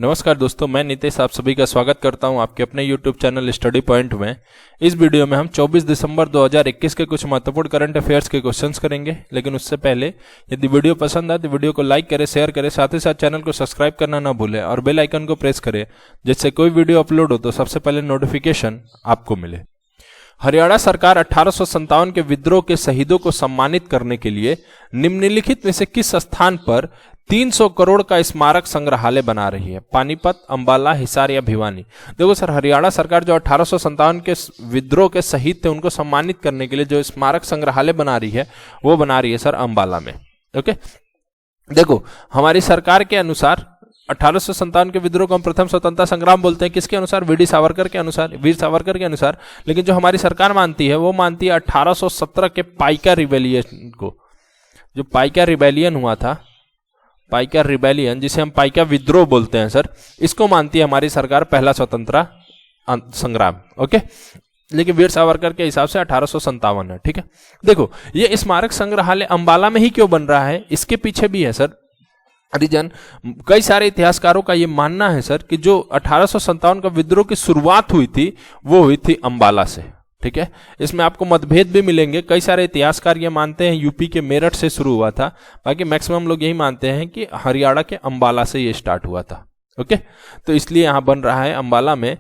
नमस्कार दोस्तों, मैं नितेश आप सभी का स्वागत करता हूं आपके अपने YouTube चैनल स्टडी पॉइंट में। इस वीडियो में हम 24 दिसंबर 2021 के कुछ महत्वपूर्ण करंट अफेयर्स के क्वेश्चंस करेंगे। लेकिन उससे पहले यदि वीडियो पसंद आए तो वीडियो को लाइक करें, शेयर करें, साथ ही साथ चैनल को सब्सक्राइब करना ना भूलें और बेल आइकन को प्रेस करें, जिससे कोई वीडियो अपलोड हो तो सबसे पहले नोटिफिकेशन आपको मिले। हरियाणा सरकार 1857 के विद्रोह के शहीदों को सम्मानित करने के लिए निम्नलिखित में से किस स्थान पर 300 करोड़ का स्मारक संग्रहालय बना रही है? पानीपत, अंबाला, हिसार या भिवानी? देखो सर, हरियाणा सरकार जो 1857 के विद्रोह के शहीद थे उनको सम्मानित करने के लिए जो स्मारक संग्रहालय बना रही है वो बना रही है सर अंबाला में। ओके, देखो हमारी सरकार के अनुसार 1857 के विद्रोह को हम प्रथम स्वतंत्रता संग्राम बोलते हैं। किसके अनुसार? वीर सावरकर के अनुसार। लेकिन जो हमारी सरकार मानती है वो मानती है 1817 के पाइका रिबेलियन को। जो पाइका रिबेलियन हुआ था, पाइका रिबेलियन जिसे हम पाइका विद्रोह बोलते हैं सर, इसको मानती है हमारी सरकार पहला स्वतंत्रता संग्राम। ओके, लेकिन वीर सावरकर के हिसाब से 1857 है। ठीक है, देखो ये स्मारक संग्रहालय अंबाला में ही क्यों बन रहा है, इसके पीछे भी है सर रीजन। कई सारे इतिहासकारों का ये मानना है सर कि जो 1857 का विद्रोह की शुरुआत हुई थी वो हुई थी अंबाला से। ठीक है, इसमें आपको मतभेद भी मिलेंगे। कई सारे इतिहासकार ये मानते हैं यूपी के मेरठ से शुरू हुआ था, बाकी मैक्सिमम लोग यही मानते हैं कि हरियाणा के अंबाला से ये स्टार्ट हुआ था। ओके, तो इसलिए यहां बन रहा है अंबाला में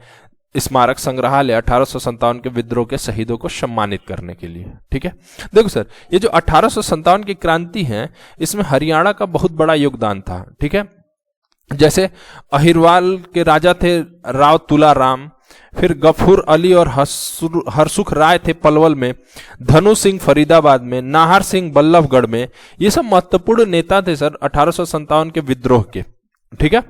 स्मारक संग्रहालय 1857 के विद्रोह के शहीदों को सम्मानित करने के लिए। ठीक है, देखो सर ये जो 1857 की क्रांति है इसमें हरियाणा का बहुत बड़ा योगदान था। ठीक है, जैसे अहिरवाल के राजा थे राव तुलाराम, फिर गफूर अली और हरसुख राय थे पलवल में, धनु सिंह फरीदाबाद में, नाहर सिंह बल्लभगढ़ में। ये सब महत्वपूर्ण नेता थे सर 1857 के विद्रोह के। ठीक है,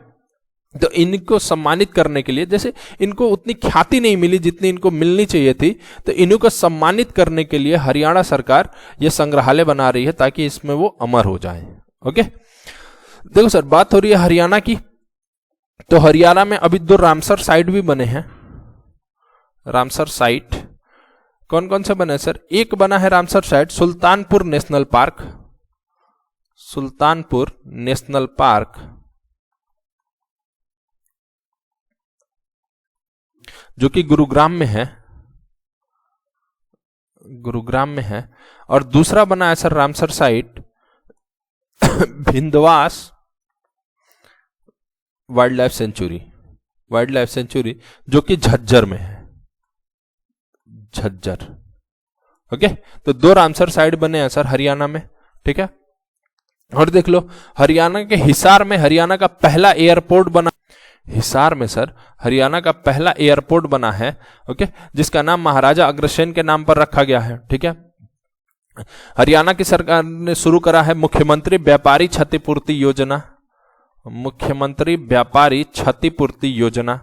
तो इनको सम्मानित करने के लिए, जैसे इनको उतनी ख्याति नहीं मिली जितनी इनको मिलनी चाहिए थी, तो इनको सम्मानित करने के लिए हरियाणा सरकार ये संग्रहालय बना रही है ताकि इसमें वो अमर हो जाए। ओके, देखो सर बात हो रही है हरियाणा की, तो हरियाणा में अभी 2 रामसर साइट भी बने हैं। रामसर साइट कौन कौन से बने सर? एक बना है Ramsar site Sultanpur national park, Sultanpur national park जो कि गुरुग्राम में है, गुरुग्राम में है। और दूसरा बना है सर Ramsar site Bhindawas wildlife sanctuary जो कि झज्जर में है, झज्जर। ओके, तो 2 रामसर साइट बने हैं सर हरियाणा में। ठीक है, और देख लो हरियाणा के हिसार में हरियाणा का पहला एयरपोर्ट बना, हिसार में सर हरियाणा का पहला एयरपोर्ट बना है। ओके, जिसका नाम महाराजा अग्रसेन के नाम पर रखा गया है। ठीक है, हरियाणा की सरकार ने शुरू करा है मुख्यमंत्री व्यापारी क्षतिपूर्ति योजना, मुख्यमंत्री व्यापारी क्षतिपूर्ति योजना।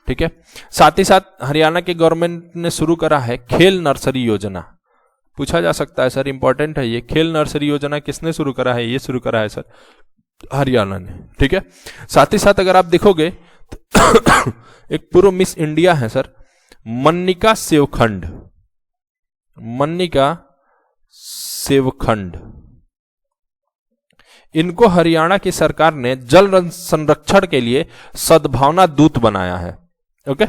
ठीक है, साथ ही साथ हरियाणा की गवर्नमेंट ने शुरू करा है खेल नर्सरी योजना। पूछा जा सकता है सर, इंपॉर्टेंट है ये, खेल नर्सरी योजना किसने शुरू करा है? ये शुरू करा है सर हरियाणा ने। ठीक है, साथ ही साथ अगर आप देखोगे तो एक पूर्व मिस इंडिया है सर मन्निका सेवखंड, मन्निका सेवखंड। इनको हरियाणा की सरकार ने जल संरक्षण के लिए सद्भावना दूत बनाया है। ओके,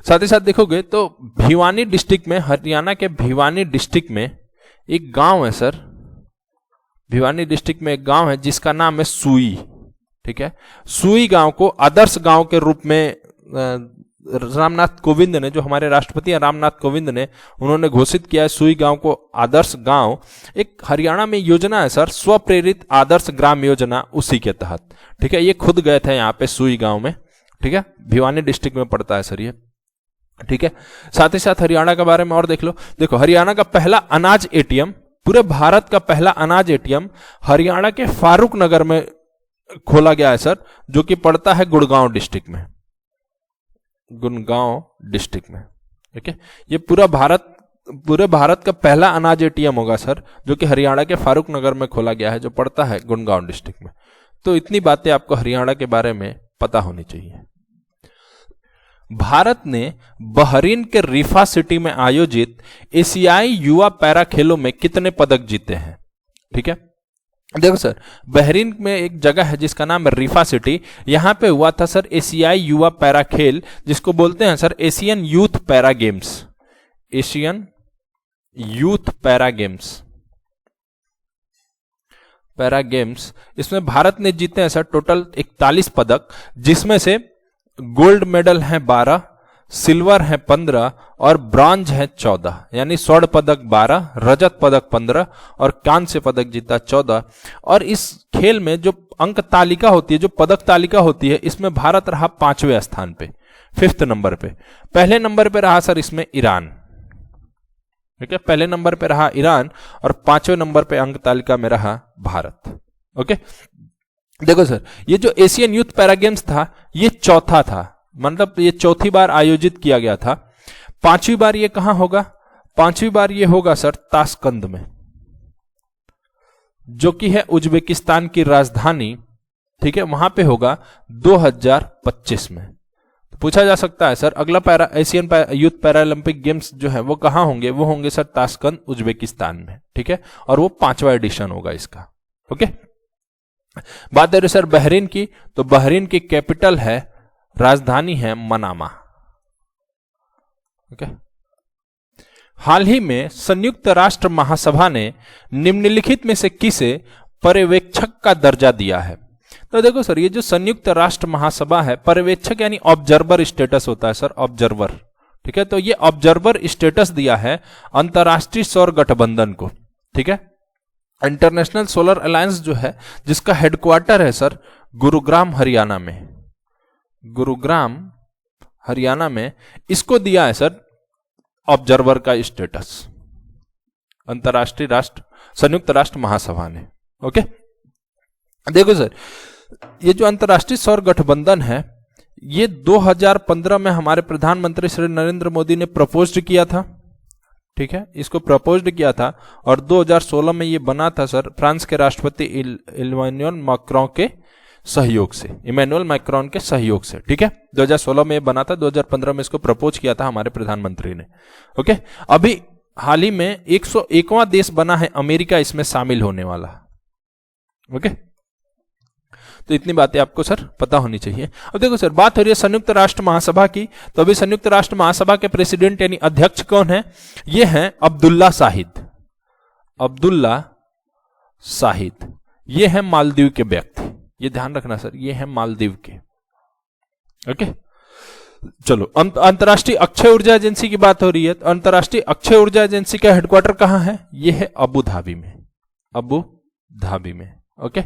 साथ ही साथ देखोगे तो भिवानी डिस्ट्रिक्ट में, हरियाणा के भिवानी डिस्ट्रिक्ट में एक गांव है सर, भिवानी डिस्ट्रिक्ट में एक गांव है जिसका नाम है सुई। ठीक है, सुई गांव को आदर्श गांव के रूप में रामनाथ कोविंद ने, जो हमारे राष्ट्रपति हैं रामनाथ कोविंद ने, उन्होंने घोषित किया है सुई गांव को आदर्श गांव। एक हरियाणा में योजना है सर स्वप्रेरित आदर्श ग्राम योजना, उसी के तहत। ठीक है, ये खुद गए थे यहाँ पे सुई गांव में। ठीक है, भिवानी डिस्ट्रिक्ट में पड़ता है सर ये। ठीक है, साथ ही साथ हरियाणा के बारे में और देख लो। देखो हरियाणा का पहला अनाज एटीएम, पूरे भारत का पहला अनाज एटीएम हरियाणा के फारूक नगर में खोला गया है सर, जो कि पड़ता है गुड़गांव डिस्ट्रिक्ट में, गुड़गांव डिस्ट्रिक्ट में। ठीक है, ये पूरे भारत का पहला अनाज एटीएम होगा सर, जो कि हरियाणा के फारूक नगर में खोला गया है, जो पड़ता है गुड़गांव डिस्ट्रिक्ट में। तो इतनी बातें आपको हरियाणा के बारे में पता होनी चाहिए। भारत ने बहरीन के रिफा सिटी में आयोजित एशियाई युवा पैरा खेलों में कितने पदक जीते हैं? ठीक है, देखो सर, बहरीन में एक जगह है जिसका नाम है रिफा सिटी। यहां पे हुआ था सर एशियाई युवा पैरा खेल, जिसको बोलते हैं sir Asian youth para games. Asian youth para games, para games. इसमें भारत ने जीते हैं सर टोटल 41 पदक, जिसमें से गोल्ड मेडल हैं 12, सिल्वर है 15 और ब्रॉन्ज है 14, यानी स्वर्ण पदक 12, रजत पदक 15 और कांस्य पदक जीता 14। और इस खेल में जो अंक तालिका होती है, जो पदक तालिका होती है, इसमें भारत रहा 5वें स्थान पे, 5th नंबर पे। पहले नंबर पे रहा सर इसमें ईरान, ठीक है, पहले नंबर पे रहा ईरान और 5वें नंबर पे अंक तालिका में रहा भारत। ओके, देखो सर, ये जो एशियन यूथ पैरा गेम्स था ये चौथा था, मतलब ये चौथी बार आयोजित किया गया था। 5वीं बार ये कहां होगा? 5वीं बार ये होगा सर ताशकंद में, जो कि है उज्बेकिस्तान की राजधानी, ठीक है, वहां पे होगा 2025 में। तो पूछा जा सकता है सर अगला एशियन यूथ पैरालंपिक गेम्स जो है वो कहां होंगे? वो होंगे सर ताशकंद उज्बेकिस्तान में, ठीक है, और वो 5वां एडिशन होगा इसका। ओके, बात करें सर बहरीन की, तो बहरीन की कैपिटल है, राजधानी है मनामा। ओके, हाल ही में संयुक्त राष्ट्र महासभा ने निम्नलिखित में से किसे पर्यवेक्षक का दर्जा दिया है? तो देखो सर, ये जो संयुक्त राष्ट्र महासभा है, पर्यवेक्षक यानी ऑब्जर्वर स्टेटस होता है सर, ऑब्जर्वर, ठीक है, तो ये ऑब्जर्वर स्टेटस दिया है अंतरराष्ट्रीय सौर गठबंधन को, ठीक है, इंटरनेशनल सोलर अलायंस जो है, जिसका हेडक्वार्टर है सर गुरुग्राम हरियाणा में, गुरुग्राम हरियाणा में, इसको दिया है सर ऑब्जर्वर का स्टेटस संयुक्त राष्ट्र महासभा ने। ओके, देखो सर, ये जो अंतरराष्ट्रीय सौर गठबंधन है ये 2015 में हमारे प्रधानमंत्री श्री नरेंद्र मोदी ने प्रपोज्ड किया था, ठीक है, इसको प्रपोज्ड किया था, और 2016 में ये बना था सर फ्रांस के राष्ट्रपति इमैनुअल मैक्रों के सहयोग से, ठीक है, 2016 में ये बना था, 2015 में इसको प्रपोज किया था हमारे प्रधानमंत्री ने। ओके, अभी हाल ही में 101वां देश बना है अमेरिका इसमें शामिल होने वाला। ओके, तो इतनी बातें आपको सर पता होनी चाहिए। अब देखो सर, बात हो रही है संयुक्त राष्ट्र महासभा की, तो अभी संयुक्त राष्ट्र महासभा के प्रेसिडेंट यानी अध्यक्ष कौन है? ये हैं अब्दुल्ला शाहिद। अब्दुल्ला शाहिद ये हैं मालदीव के व्यक्ति, ये ध्यान रखना सर, ये हैं मालदीव के। ओके, चलो, अंतरराष्ट्रीय अक्षय ऊर्जा एजेंसी की बात हो रही है, तो अंतरराष्ट्रीय अक्षय ऊर्जा एजेंसी का हेडक्वार्टर कहां है? ये है अबू धाबी में, अबू धाबी में। ओके,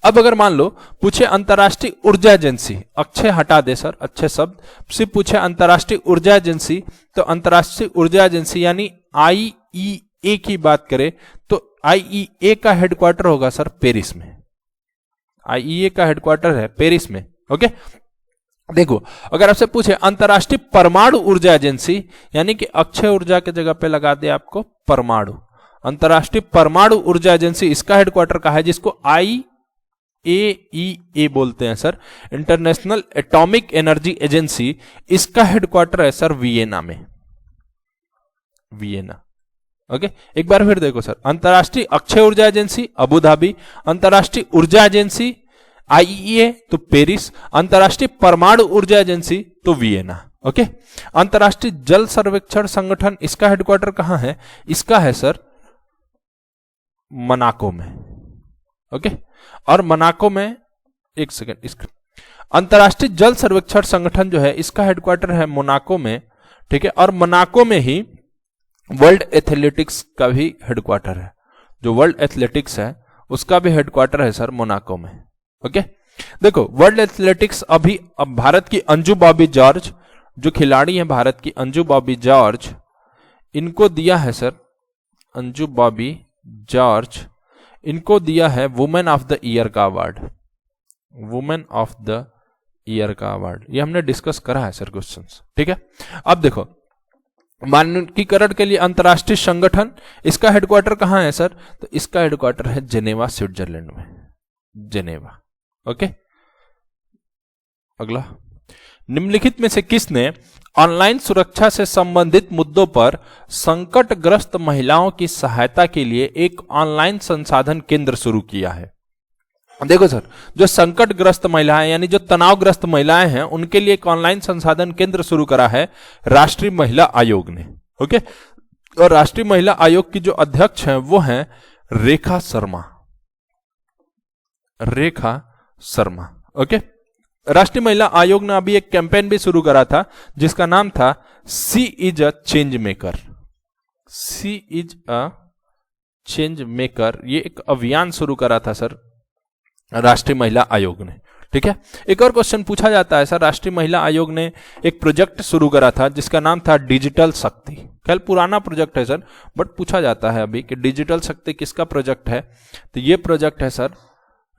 अब अगर मान लो पूछे अंतरराष्ट्रीय ऊर्जा एजेंसी, अक्षय हटा दे सर, अच्छे शब्द, सिर्फ पूछे अंतरराष्ट्रीय ऊर्जा एजेंसी, तो अंतरराष्ट्रीय ऊर्जा एजेंसी यानी आईईए की बात करें तो आईईए का हेडक्वार्टर होगा सर पेरिस में, आईईए का हेडक्वार्टर है पेरिस में। ओके, देखो, अगर आपसे पूछे अंतरराष्ट्रीय परमाणु ऊर्जा एजेंसी, यानी कि अक्षय ऊर्जा की जगह पे लगा दे आपको परमाणु, अंतरराष्ट्रीय परमाणु ऊर्जा एजेंसी, इसका हेडक्वार्टर कहा है? जिसको IAEA बोलते हैं sir, international atomic energy agency, इसका हेडक्वार्टर है सर वियना में, वियना। ओके, एक बार फिर देखो सर, अंतरराष्ट्रीय अक्षय ऊर्जा एजेंसी अबू धाबी, अंतरराष्ट्रीय ऊर्जा एजेंसी IEA तो पेरिस, अंतरराष्ट्रीय परमाणु ऊर्जा एजेंसी तो वियना। ओके, अंतरराष्ट्रीय जल सर्वेक्षण संगठन, इसका हेडक्वार्टर कहां है? इसका है सर मोनाको में। ओके, और मोनाको में, एक सेकेंड, इसका अंतरराष्ट्रीय जल सर्वेक्षण संगठन जो है इसका हेडक्वार्टर है मोनाको में, ठीक है, और मोनाको में ही वर्ल्ड एथलेटिक्स का भी हेडक्वार्टर है, जो वर्ल्ड एथलेटिक्स है उसका भी हेडक्वार्टर है सर मोनाको में। ओके, देखो, वर्ल्ड एथलेटिक्स अब भारत की अंजू बॉबी जॉर्ज, जो खिलाड़ी हैं भारत की अंजू बॉबी जॉर्ज, इनको दिया है सर, अंजू बॉबी जॉर्ज, इनको दिया है वुमेन ऑफ द ईयर का award, women of the year का अवार्ड, ये हमने डिस्कस करा है सर क्वेश्चंस, ठीक है। अब देखो, मानकीकरण के लिए अंतरराष्ट्रीय संगठन, इसका हेडक्वार्टर कहां है सर? तो इसका हेडक्वार्टर है जेनेवा, स्विट्जरलैंड में, जेनेवा। ओके, अगला, निम्नलिखित में से किसने ऑनलाइन सुरक्षा से संबंधित मुद्दों पर संकटग्रस्त महिलाओं की सहायता के लिए एक ऑनलाइन संसाधन केंद्र शुरू किया है। देखो सर, जो संकटग्रस्त महिलाएं यानी जो तनावग्रस्त महिलाएं हैं उनके लिए एक ऑनलाइन संसाधन केंद्र शुरू करा है राष्ट्रीय महिला आयोग ने। ओके, और राष्ट्रीय महिला आयोग की जो अध्यक्ष हैं वो हैं रेखा शर्मा। रेखा शर्मा। ओके, राष्ट्रीय महिला आयोग ने अभी एक कैंपेन भी शुरू करा था जिसका नाम था she is a change maker. She is a change maker, ये एक अभियान शुरू करा था सर राष्ट्रीय महिला आयोग ने। ठीक है, एक और क्वेश्चन पूछा जाता है सर, राष्ट्रीय महिला आयोग ने एक प्रोजेक्ट शुरू करा था जिसका नाम था डिजिटल शक्ति। कल पुराना प्रोजेक्ट है सर, बट पूछा जाता है अभी कि डिजिटल शक्ति किसका प्रोजेक्ट है, तो ये प्रोजेक्ट है सर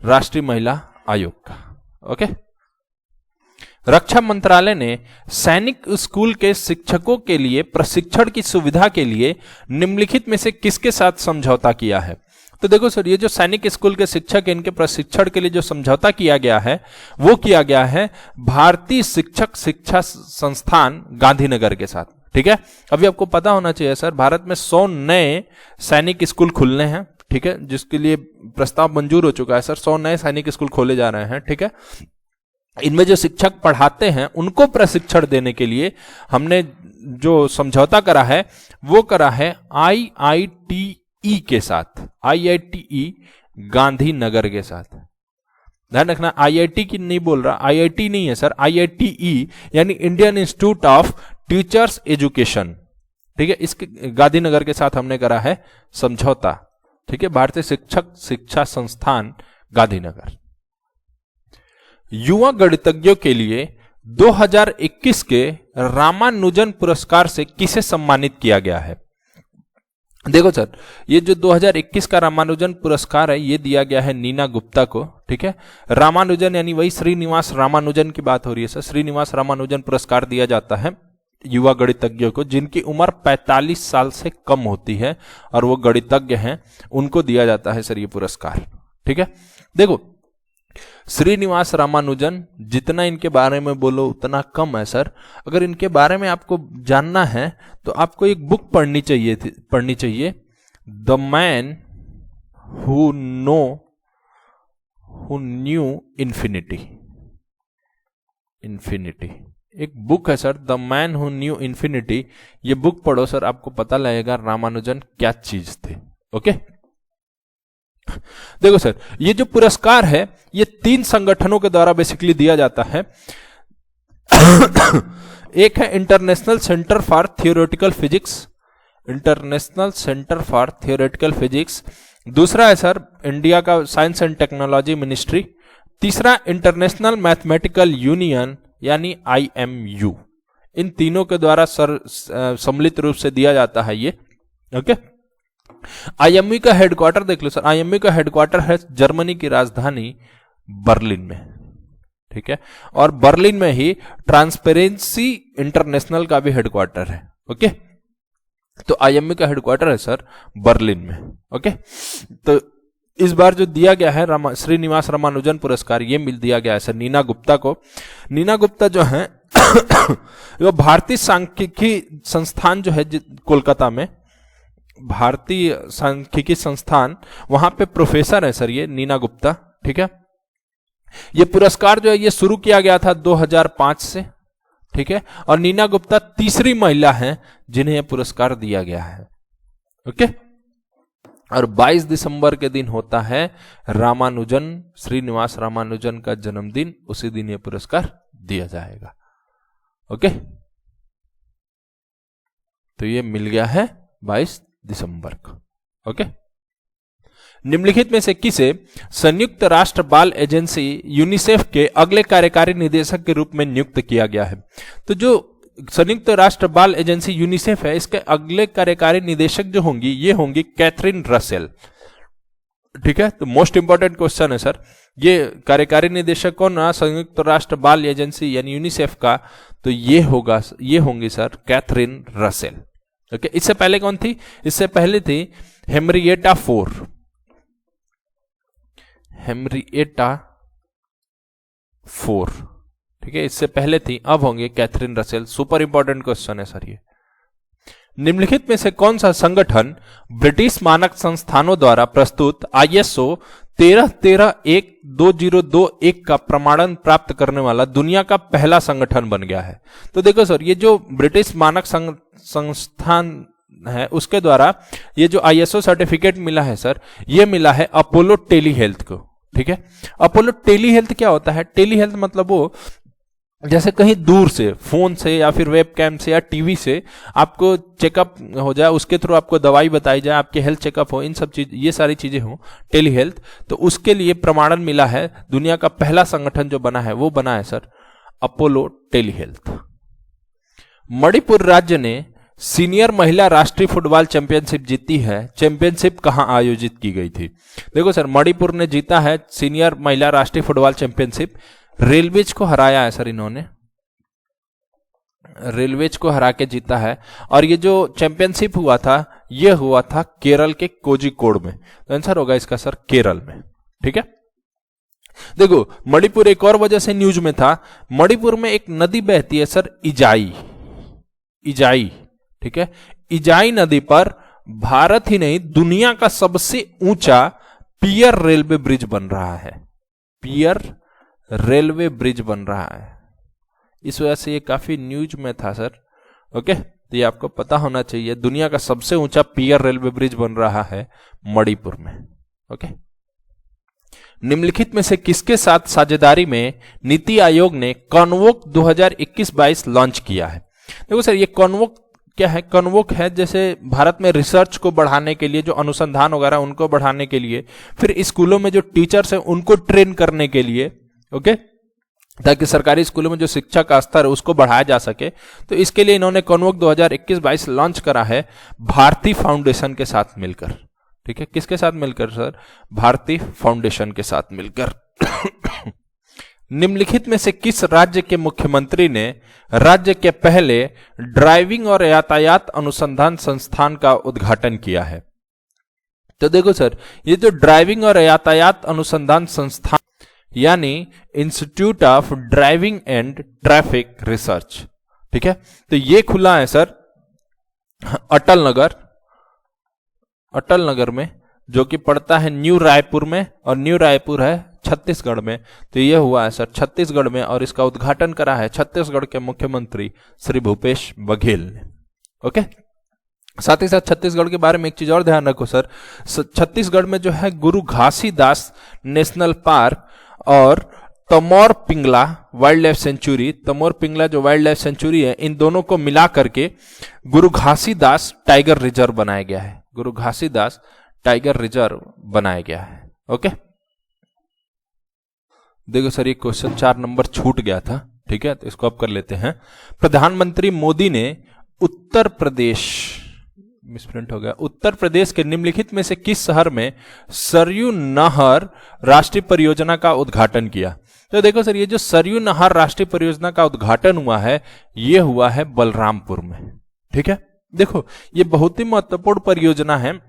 राष्ट्रीय महिला आयोग का। ओके, रक्षा मंत्रालय ने सैनिक स्कूल के शिक्षकों के लिए प्रशिक्षण की सुविधा के लिए निम्नलिखित में से किसके साथ समझौता किया है। तो देखो सर, ये जो सैनिक स्कूल के शिक्षक इनके प्रशिक्षण के लिए जो समझौता किया गया है वो किया गया है भारतीय शिक्षक शिक्षा संस्थान गांधीनगर के साथ। ठीक है, अभी आपको पता होना चाहिए सर, भारत में 100 नए सैनिक स्कूल खुलने हैं। ठीक है, जिसके लिए प्रस्ताव मंजूर हो चुका है सर, 100 नए सैनिक स्कूल खोले जा रहे हैं। ठीक है, इनमें जो शिक्षक पढ़ाते हैं उनको प्रशिक्षण देने के लिए हमने जो समझौता करा है वो करा है IITE के साथ, IITE गांधीनगर के साथ। ध्यान रखना, IIT की नहीं बोल रहा, IIT नहीं है सर, IITE यानी Indian institute of teachers education. ठीक है, इसके गांधीनगर के साथ हमने करा है समझौता। ठीक है, भारतीय शिक्षक शिक्षा संस्थान गांधीनगर। युवा गणितज्ञों के लिए 2021 के रामानुजन पुरस्कार से किसे सम्मानित किया गया है। देखो सर, ये जो 2021 का रामानुजन पुरस्कार है ये दिया गया है नीना गुप्ता को। ठीक है, रामानुजन यानी वही श्रीनिवास रामानुजन की बात हो रही है सर। श्रीनिवास रामानुजन पुरस्कार दिया जाता है युवा गणितज्ञों को जिनकी उम्र 45 साल से कम होती है और वो गणितज्ञ हैं, उनको दिया जाता है सर ये पुरस्कार। ठीक है, देखो श्रीनिवास रामानुजन, जितना इनके बारे में बोलो उतना कम है सर। अगर इनके बारे में आपको जानना है तो आपको एक बुक पढ़नी चाहिए, the man who knew infinity. एक बुक है sir, the man who knew infinity. ये बुक पढ़ो सर, आपको पता लगेगा रामानुजन क्या चीज थे। ओके, देखो सर, ये जो पुरस्कार है ये 3 संगठनों के द्वारा बेसिकली दिया जाता है। एक है international centre for theoretical physics, international centre for theoretical physics. दूसरा है सर इंडिया का साइंस एंड टेक्नोलॉजी मिनिस्ट्री। तीसरा इंटरनेशनल मैथमेटिकल यूनियन यानी IMU। इन तीनों के द्वारा सर सम्मिलित रूप से दिया जाता है ये। ओके, IMU का हेडक्वार्टर देख लो सर, IMU का हेडक्वार्टर है जर्मनी की राजधानी बर्लिन में। ठीक है, और बर्लिन में ही ट्रांसपेरेंसी इंटरनेशनल का भी हेडक्वार्टर है। ओके, तो IMU का हेडक्वार्टर है सर बर्लिन में। ओके, तो इस बार जो दिया गया है श्रीनिवास रामानुजन पुरस्कार ये मिल दिया गया है सर नीना गुप्ता को। नीना गुप्ता जो है वो भारतीय सांख्यिकी संस्थान जो है कोलकाता में, भारतीय सांख्यिकी संस्थान, वहां पे प्रोफेसर है सर ये नीना गुप्ता। ठीक है, ये पुरस्कार जो है ये शुरू किया गया था 2005 से। ठीक है, और नीना गुप्ता तीसरी महिला हैं जिन्हें यह पुरस्कार दिया गया है। ओके, और 22 दिसंबर के दिन होता है रामानुजन, श्रीनिवास रामानुजन का जन्मदिन, उसी दिन यह पुरस्कार दिया जाएगा। ओके, तो ये मिल गया है 22 दिसंबर को। ओके, निम्नलिखित में से किसे संयुक्त राष्ट्र बाल एजेंसी यूनिसेफ के अगले कार्यकारी निदेशक के रूप में नियुक्त किया गया है। तो जो संयुक्त राष्ट्र बाल एजेंसी यूनिसेफ है इसके अगले कार्यकारी निदेशक जो होंगी ये होंगी कैथरीन रसेल। ठीक है, तो मोस्ट इंपॉर्टेंट क्वेश्चन है सर, ये कार्यकारी निदेशक कौन रहा संयुक्त राष्ट्र बाल एजेंसी यानी यूनिसेफ का, तो ये होंगी सर कैथरीन रसेल। ओके, इससे पहले कौन थी, इससे पहले थी हेनरिएटा फोर। ठीक है, इससे पहले थी, अब होंगे Catherine Russell. Super important question है सर ये। निम्नलिखित में से कौन सा संगठन ब्रिटिश मानक संस्थानों द्वारा प्रस्तुत ISO 13-1-2021 का प्रमाणन प्राप्त करने वाला दुनिया का पहला संगठन बन गया है? तो देखो सर, ये जो ब्रिटिश मानक संस्थान है उसके द्वारा ये जो ISO सर्टिफिकेट मिला है सर, ये मिला है अपोलो टेली हेल्थ को। ठीक है, अपोलो टेली हेल्थ क्या होता है? टेली हेल्थ मतलब वो जैसे कहीं दूर से फोन से या फिर वेब कैम से या टीवी से आपको चेकअप हो जाए, उसके थ्रू आपको दवाई बताई जाए, आपके हेल्थ चेकअप हो, इन सब चीज, ये सारी चीजें हो, टेली हेल्थ। तो उसके लिए प्रमाणन मिला है। दुनिया का पहला संगठन जो बना है वो बना है sir Apollo tele health. Manipur राज्य ने सीनियर महिला राष्ट्रीय फुटबॉल चैंपियनशिप जीती है। चैंपियनशिप कहां आयोजित की गई थी? देखो सर, मणिपुर ने जीता है सीनियर महिला राष्ट्रीय फुटबॉल चैंपियनशिप। रेलवेज को हराया है सर इन्होंने, रेलवेज को हरा के जीता है। और ये जो चैंपियनशिप हुआ था ये हुआ था केरल के कोझिकोड में। तो आंसर होगा इसका सर केरल में। ठीक है, देखो मणिपुर एक और वजह से न्यूज में था। मणिपुर में एक नदी बहती है सर, इजाई। इजाई, ठीक है, इजाई नदी पर भारत ही नहीं दुनिया का सबसे ऊंचा पियर रेलवे ब्रिज बन रहा है। पियर रेलवे ब्रिज बन रहा है, इस वजह से ये काफी न्यूज में था सर। ओके, तो ये आपको पता होना चाहिए, दुनिया का सबसे ऊंचा पियर रेलवे ब्रिज बन रहा है मणिपुर में। ओके, निम्नलिखित में से किसके साथ साझेदारी में नीति आयोग ने कॉन्वोक 2021-22 लॉन्च किया है? देखो सर, ये कॉन्वोक क्या है? कॉन्वोक है जैसे भारत में रिसर्च को बढ़ाने के लिए, जो अनुसंधान वगैरह उनको बढ़ाने के लिए, फिर स्कूलों में जो टीचर्स हैं उनको ट्रेन करने के लिए, ओके, ताकि सरकारी स्कूलों में जो शिक्षा का स्तर है उसको बढ़ाया जा सके। तो इसके लिए इन्होंने कॉन्वोक 2021-22 लॉन्च करा है भारती फाउंडेशन के साथ मिलकर। ठीक है, किसके साथ मिलकर सर? भारती फाउंडेशन के साथ मिलकर। निम्नलिखित में से किस राज्य के मुख्यमंत्री ने राज्य के पहले ड्राइविंग और यातायात अनुसंधान संस्थान का उद्घाटन किया है? तो देखो सर, ये जो ड्राइविंग और यातायात अनुसंधान संस्थान यानी institute of driving and traffic research, ठीक है, तो ये खुला है सर अटल नगर, अटल नगर में, जो कि पड़ता है न्यू रायपुर में, और न्यू रायपुर है छत्तीसगढ़ में। तो ये हुआ है सर छत्तीसगढ़ में, और इसका उद्घाटन करा है छत्तीसगढ़ के मुख्यमंत्री श्री भूपेश बघेल ने। ओके, साथ ही साथ छत्तीसगढ़ के बारे में एक चीज और ध्यान रखो सर, छत्तीसगढ़ में जो है गुरु घासीदास नेशनल पार्क और Tamor Pingla wildlife sanctuary, Tamor Pingla जो वाइल्ड लाइफ सेंचुरी है, इन दोनों को मिला करके गुरु घासीदास टाइगर रिजर्व बनाया गया है। गुरु घासीदास टाइगर रिजर्व बनाया गया है। ओके, देखो सर, ये क्वेश्चन 4 नंबर छूट गया था, ठीक है, तो इसको अब कर लेते हैं। प्रधानमंत्री मोदी ने उत्तर प्रदेश, मिसप्रिंट हो गया, उत्तर प्रदेश के निम्नलिखित में से किस शहर में सरयू नहर राष्ट्रीय परियोजना का उद्घाटन किया? तो देखो सर, ये जो सरयू नहर राष्ट्रीय परियोजना का उद्घाटन हुआ है ये हुआ है बलरामपुर में। ठीक है, देखो ये बहुत ही महत्वपूर्ण परियोजना है।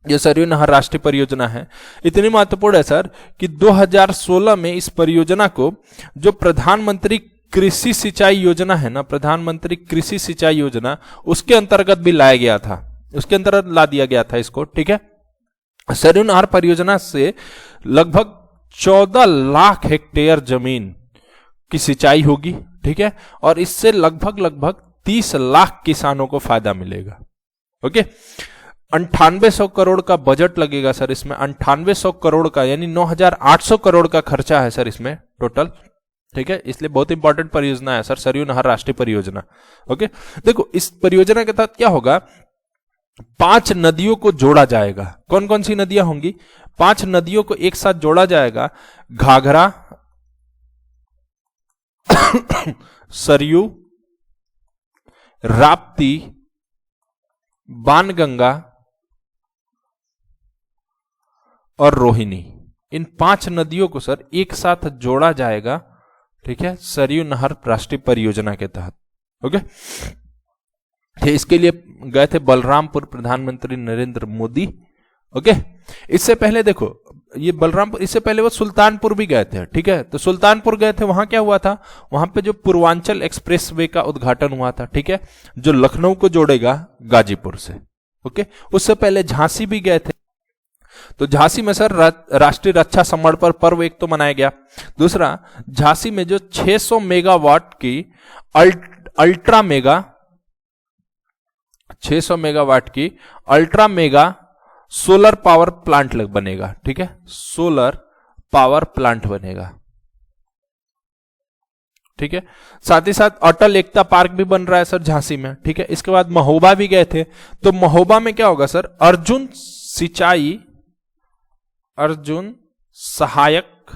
ये सरयू नहर राष्ट्रीय परियोजना है, इतनी महत्वपूर्ण है सर कि 2016 में इस परियोजना को जो प्रधानमंत्री कृषि सिंचाई योजना है ना, प्रधानमंत्री कृषि सिंचाई योजना, उसके अंतर्गत भी लाया गया था, उसके अंतर्गत ला दिया गया था इसको। ठीक है, सरयू नहर परियोजना से लगभग 14 लाख हेक्टेयर जमीन की सिंचाई होगी। ठीक है, और इससे लगभग 30 लाख किसानों को फायदा मिलेगा। ओके, 9800 करोड़ का बजट लगेगा सर इसमें, 9800 करोड़ का, यानी 9800 करोड़ का खर्चा है सर इसमें टोटल। ठीक है, इसलिए बहुत इंपॉर्टेंट परियोजना है सर सरयू नहर राष्ट्रीय परियोजना। ओके, देखो इस परियोजना के तहत क्या होगा, 5 नदियों को जोड़ा जाएगा। कौन कौन सी नदियां होंगी? 5 नदियों को एक साथ जोड़ा जाएगा, घाघरा, सरयू, राप्ती, बाणगंगा और रोहिणी। इन 5 नदियों को सर एक साथ जोड़ा जाएगा, ठीक है, सरयू नहर राष्ट्रीय परियोजना के तहत। ओके, इसके लिए गए थे बलरामपुर प्रधानमंत्री नरेंद्र मोदी। ओके, इससे पहले देखो ये बलरामपुर, इससे पहले वो सुल्तानपुर भी गए थे, ठीक है। तो सुल्तानपुर गए थे, वहां क्या हुआ था, वहां पे जो पूर्वांचल एक्सप्रेसवे का उद्घाटन हुआ था, ठीक है, जो लखनऊ को जोड़ेगा गाजीपुर से। ओके, उससे पहले झांसी भी गए थे। तो झांसी में सर राष्ट्रीय रक्षा समर्पण पर्व एक तो मनाया गया। दूसरा, झांसी में जो 600 मेगावाट की अल्ट्रा मेगा 600 मेगावाट की ultra mega solar power plant बनेगा, ठीक है, सोलर पावर प्लांट बनेगा, ठीक है। साथ ही साथ अटल एकता पार्क भी बन रहा है सर झांसी में, ठीक है। इसके बाद महोबा भी गए थे। तो महोबा में क्या होगा सर, अर्जुन सहायक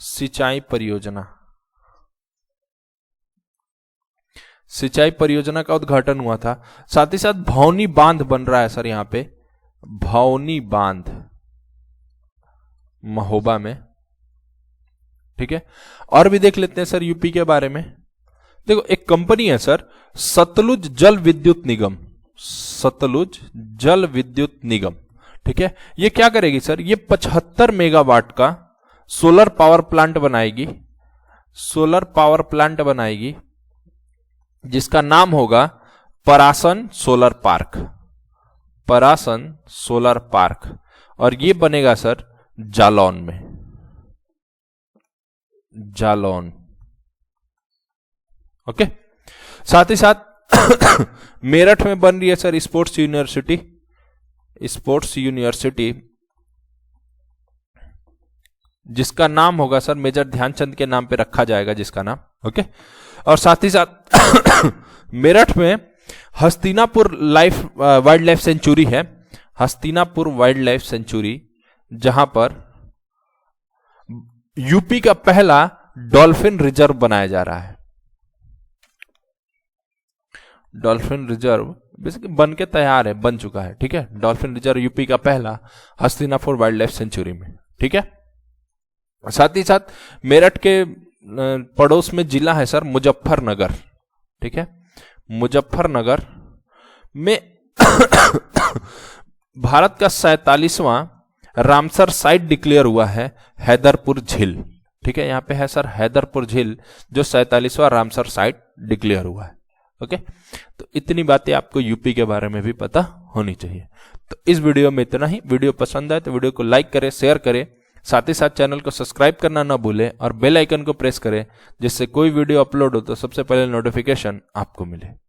सिंचाई परियोजना का उद्घाटन हुआ था। साथ ही साथ भौनी बांध बन रहा है सर यहां पे, भौनी बांध महोबा में, ठीक है। और भी देख लेते हैं सर यूपी के बारे में। देखो, एक कंपनी है सर सतलुज जल विद्युत निगम, सतलुज जल विद्युत निगम, ठीक है। ये क्या करेगी सर, ये 75 मेगावाट का सोलर पावर प्लांट बनाएगी, जिसका नाम होगा परासन सोलर पार्क, और ये बनेगा सर जालौन में, ओके। साथ ही साथ मेरठ में बन रही है सर स्पोर्ट्स यूनिवर्सिटी, जिसका नाम होगा सर मेजर ध्यानचंद के नाम पे रखा जाएगा जिसका नाम, ओके। और साथ ही साथ मेरठ में हस्तिनापुर वाइल्ड लाइफ सेंचुरी है, हस्तिनापुर वाइल्ड लाइफ सेंचुरी, जहां पर यूपी का पहला डॉल्फिन रिजर्व बनाया जा रहा है। डॉल्फिन रिजर्व बन के तैयार है, बन चुका है, ठीक है। डॉल्फिन रिजर्व यूपी का पहला हस्तिनापुर वाइल्ड लाइफ सेंचुरी में, ठीक है। साथ ही साथ मेरठ के पड़ोस में जिला है सर मुजफ्फरनगर, ठीक है। मुजफ्फरनगर में भारत का 47वां रामसर साइट डिक्लेयर हुआ है, हैदरपुर झील, ठीक है। यहां पे है सर हैदरपुर झील, जो 47वां रामसर साइट डिक्लेयर हुआ है, ओके। तो इतनी बातें आपको यूपी के बारे में भी पता होनी चाहिए। तो इस वीडियो में इतना ही। वीडियो पसंद आए तो वीडियो को लाइक करें, शेयर करें, साथ ही साथ चैनल को सब्सक्राइब करना ना भूलें और बेल आइकन को प्रेस करें, जिससे कोई वीडियो अपलोड हो तो सबसे पहले नोटिफिकेशन आपको मिले।